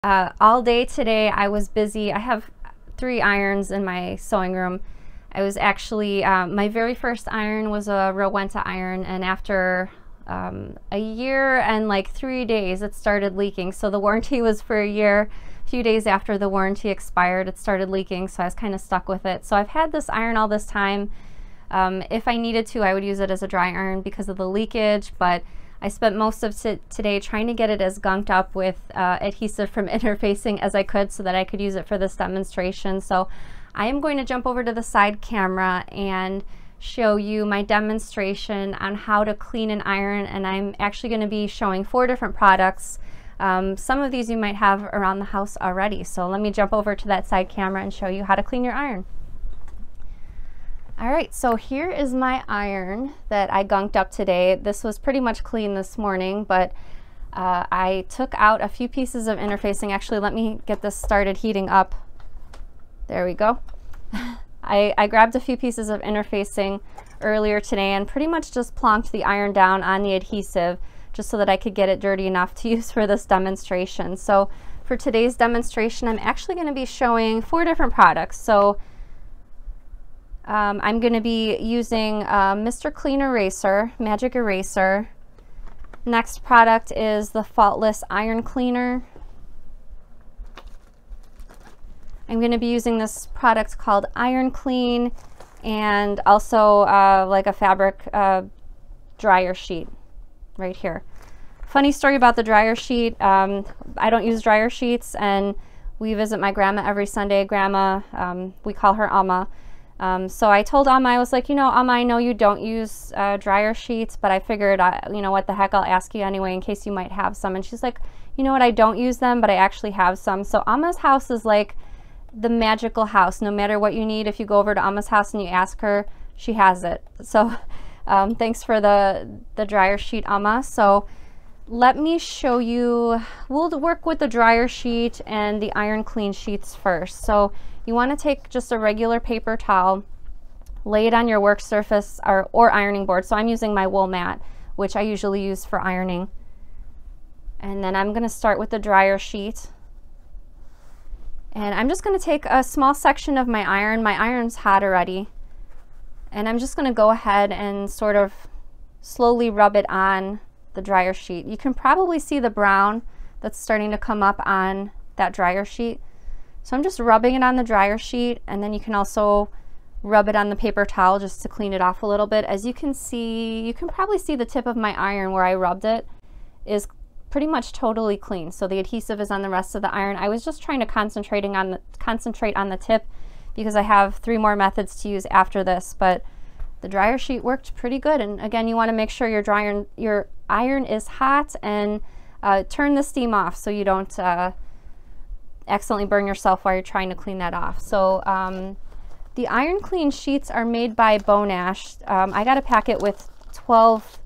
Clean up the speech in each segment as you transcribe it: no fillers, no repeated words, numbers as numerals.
All day today I was busy. I have 3 irons in my sewing room. I was actually, my very first iron was a Rowenta iron, and after a year and like 3 days it started leaking. So the warranty was for a year. A few days after the warranty expired it started leaking, so I was kind of stuck with it. So I've had this iron all this time. If I needed to, I would use it as a dry iron because of the leakage, but I spent most of today trying to get it as gunked up with adhesive from Interfacing as I could so that I could use it for this demonstration. So I am going to jump over to the side camera and show you my demonstration on how to clean an iron, and I'm actually going to be showing 4 different products. Some of these you might have around the house already, so let me jump over to that side camera and show you how to clean your iron. Alright, so here is my iron that I gunked up today. This was pretty much clean this morning, but I took out a few pieces of Interfacing. Actually, let me get this started heating up. There we go. I grabbed a few pieces of Interfacing earlier today and pretty much just plonked the iron down on the adhesive just so that I could get it dirty enough to use for this demonstration. So for today's demonstration, I'm actually going to be showing 4 different products. So I'm going to be using Mr. Clean Eraser, Magic Eraser. Next product is the Faultless Iron Cleaner. I'm going to be using this product called Iron Clean, and also like a fabric dryer sheet right here. Funny story about the dryer sheet. I don't use dryer sheets, and we visit my grandma every Sunday. Grandma, we call her Amma. So I told Amma, I was like, you know, Amma, I know you don't use dryer sheets, but I figured, you know, what the heck, I'll ask you anyway in case you might have some. And she's like, you know what, I don't use them, but I actually have some. So Amma's house is like the magical house. No matter what you need, if you go over to Amma's house and you ask her, she has it. So thanks for the dryer sheet, Amma. So let me show you, we'll work with the dryer sheet and the Iron Clean sheets first. So you want to take just a regular paper towel, lay it on your work surface or ironing board. So I'm using my wool mat, which I usually use for ironing. And then I'm going to start with the dryer sheet. And I'm just going to take a small section of my iron. My iron's hot already. And I'm just going to go ahead and sort of slowly rub it on the dryer sheet. You can probably see the brown that's starting to come up on that dryer sheet. So I'm just rubbing it on the dryer sheet, and then you can also rub it on the paper towel just to clean it off a little bit. As you can see, you can probably see the tip of my iron where I rubbed it is pretty much totally clean. So the adhesive is on the rest of the iron. I was just trying to concentrate on the tip because I have 3 more methods to use after this, but the dryer sheet worked pretty good. And again, you want to make sure your iron is hot, and turn the steam off so you don't accidentally burn yourself while you're trying to clean that off. So the Iron Clean sheets are made by Bonash. I got a packet with 12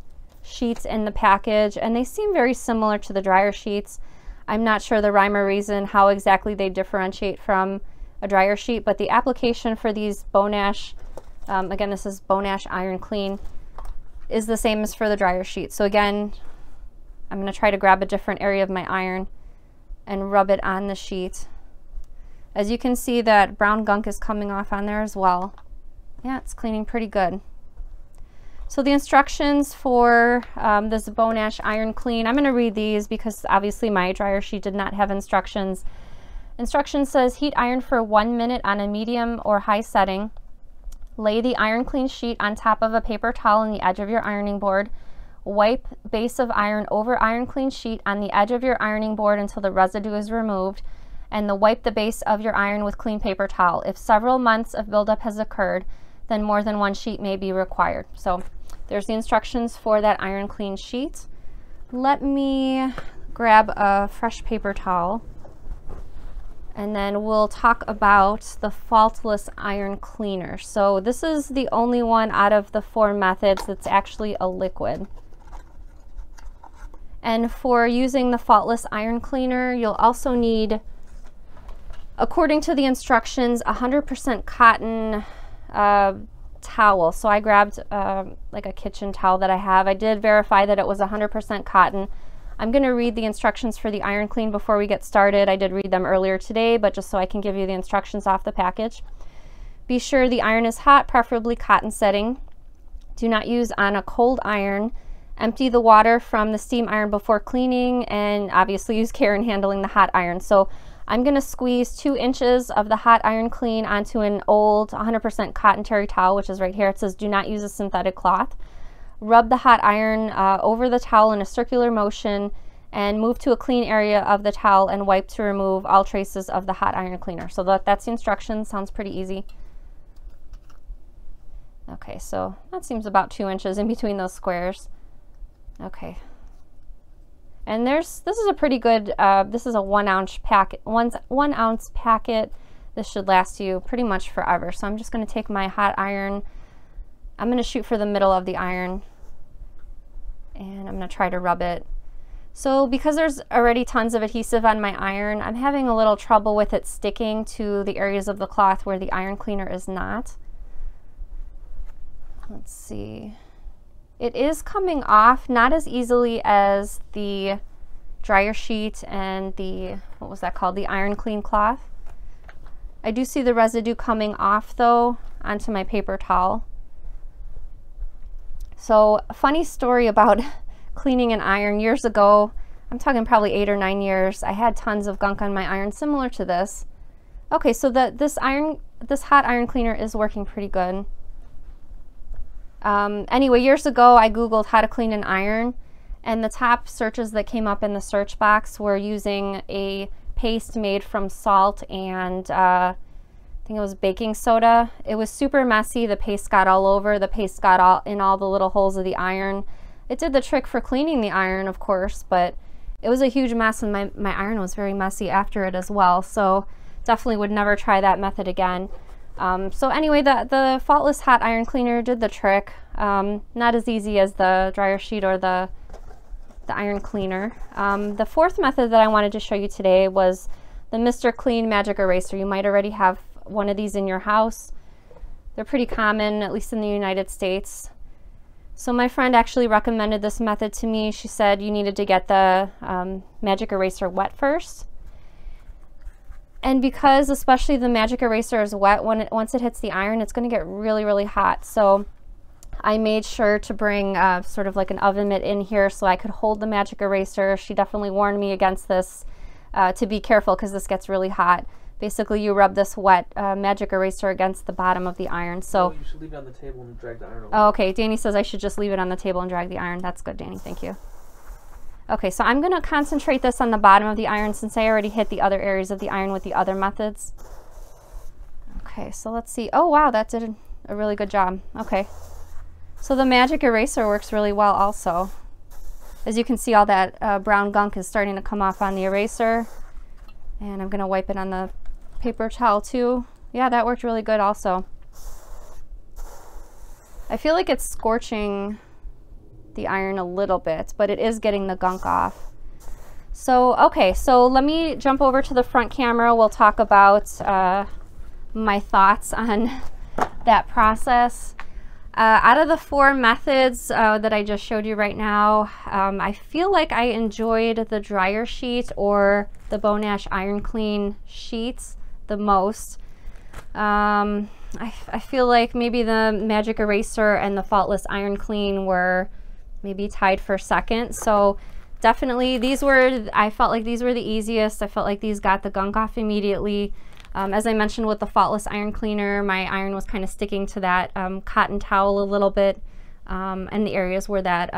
sheets in the package, and they seem very similar to the dryer sheets. I'm not sure the rhyme or reason how exactly they differentiate from a dryer sheet, but the application for these Bonash, again, this is Bonash Iron Clean, is the same as for the dryer sheet. So again, I'm going to try to grab a different area of my iron and rub it on the sheet. As you can see, that brown gunk is coming off on there as well. Yeah, it's cleaning pretty good. So the instructions for this Bonash Iron Clean, I'm going to read these because obviously my dryer sheet did not have instructions. Instruction says, heat iron for 1 minute on a medium or high setting. Lay the Iron Clean sheet on top of a paper towel on the edge of your ironing board. Wipe base of iron over Iron Clean sheet on the edge of your ironing board until the residue is removed, and wipe the base of your iron with clean paper towel. If several months of buildup has occurred, then more than 1 sheet may be required. So there's the instructions for that Iron Clean sheet. Let me grab a fresh paper towel, and then we'll talk about the Faultless Iron Cleaner. So this is the only one out of the 4 methods that's actually a liquid. And for using the Faultless Iron Cleaner, you'll also need, according to the instructions, 100% cotton towel. So I grabbed like a kitchen towel that I have. I did verify that it was 100% cotton. I'm going to read the instructions for the Iron Clean before we get started. I did read them earlier today, but just so I can give you the instructions off the package. Be sure the iron is hot, preferably cotton setting. Do not use on a cold iron. Empty the water from the steam iron before cleaning, and obviously use care in handling the hot iron. So I'm going to squeeze 2 inches of the hot Iron Clean onto an old 100% cotton terry towel, which is right here. It says do not use a synthetic cloth. Rub the hot iron over the towel in a circular motion and move to a clean area of the towel and wipe to remove all traces of the hot iron cleaner. So that's the instructions. Sounds pretty easy. Okay, so that seems about 2 inches in between those squares. Okay. And this is a pretty good, this is a 1 ounce packet, 1 ounce packet. This should last you pretty much forever. So I'm just going to take my hot iron. I'm going to shoot for the middle of the iron, and I'm going to try to rub it. So because there's already tons of adhesive on my iron, I'm having a little trouble with it sticking to the areas of the cloth where the iron cleaner is not. Let's see. It is coming off, not as easily as the dryer sheet and the, what was that called, the Iron Clean cloth. I do see the residue coming off though onto my paper towel. So a funny story about cleaning an iron. Years ago, I'm talking probably 8 or 9 years, I had tons of gunk on my iron similar to this. Okay, so this hot iron cleaner is working pretty good. Anyway, years ago I googled how to clean an iron, and the top searches that came up in the search box were using a paste made from salt and I think it was baking soda. It was super messy. The paste got all over. The paste got in all the little holes of the iron. It did the trick for cleaning the iron, of course, but it was a huge mess, and my iron was very messy after it as well. So definitely would never try that method again. So anyway, the Faultless Hot Iron Cleaner did the trick. Not as easy as the dryer sheet or the iron cleaner. The fourth method that I wanted to show you today was the Mr. Clean Magic Eraser. You might already have one of these in your house. They're pretty common, at least in the United States. So my friend actually recommended this method to me. She said you needed to get the Magic Eraser wet first. And because especially the Magic Eraser is wet, once it hits the iron, it's going to get really, really hot. So I made sure to bring sort of like an oven mitt in here so I could hold the Magic Eraser. She definitely warned me against this, to be careful because this gets really hot. Basically, you rub this wet Magic Eraser against the bottom of the iron. So you should leave it on the table and drag the iron over. Oh, okay. Danny says I should just leave it on the table and drag the iron. That's good, Danny. Thank you. Okay, so I'm going to concentrate this on the bottom of the iron since I already hit the other areas of the iron with the other methods. Okay, so let's see. Oh, wow, that did a really good job. Okay. So the Magic Eraser works really well also. As you can see, all that brown gunk is starting to come off on the eraser. And I'm going to wipe it on the paper towel too. Yeah, that worked really good also. I feel like it's scorching the iron a little bit, but it is getting the gunk off. So, okay, so let me jump over to the front camera. We'll talk about my thoughts on that process. Out of the 4 methods that I just showed you right now, I feel like I enjoyed the dryer sheet or the Beau Nash Iron Clean sheets the most. I feel like maybe the Magic Eraser and the Faultless Iron Clean were maybe tied for second. So definitely I felt like these were the easiest. I felt like these got the gunk off immediately. As I mentioned with the Faultless Iron Cleaner, my iron was kind of sticking to that cotton towel a little bit, and the areas where that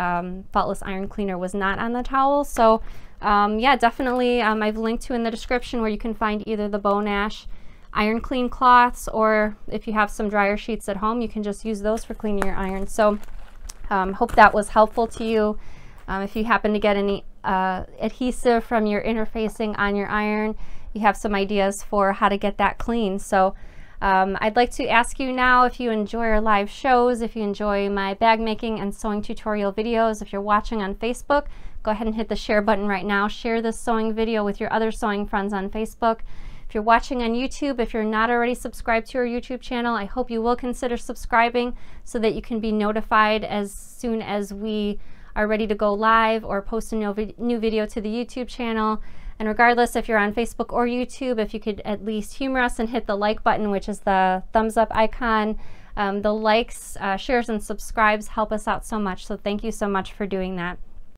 Faultless Iron Cleaner was not on the towel. So yeah, definitely I've linked to in the description where you can find either the Beau Nash Iron Clean cloths, or if you have some dryer sheets at home, you can just use those for cleaning your iron. So hope that was helpful to you. If you happen to get any adhesive from your interfacing on your iron, you have some ideas for how to get that clean. So I'd like to ask you now, if you enjoy our live shows, if you enjoy my bag making and sewing tutorial videos, if you're watching on Facebook, go ahead and hit the share button right now. Share this sewing video with your other sewing friends on Facebook. If you're watching on YouTube, if you're not already subscribed to our YouTube channel, I hope you will consider subscribing so that you can be notified as soon as we are ready to go live or post a new video to the YouTube channel. And regardless if you're on Facebook or YouTube, if you could at least humor us and hit the like button, which is the thumbs up icon. The likes, shares, and subscribes help us out so much. So thank you so much for doing that.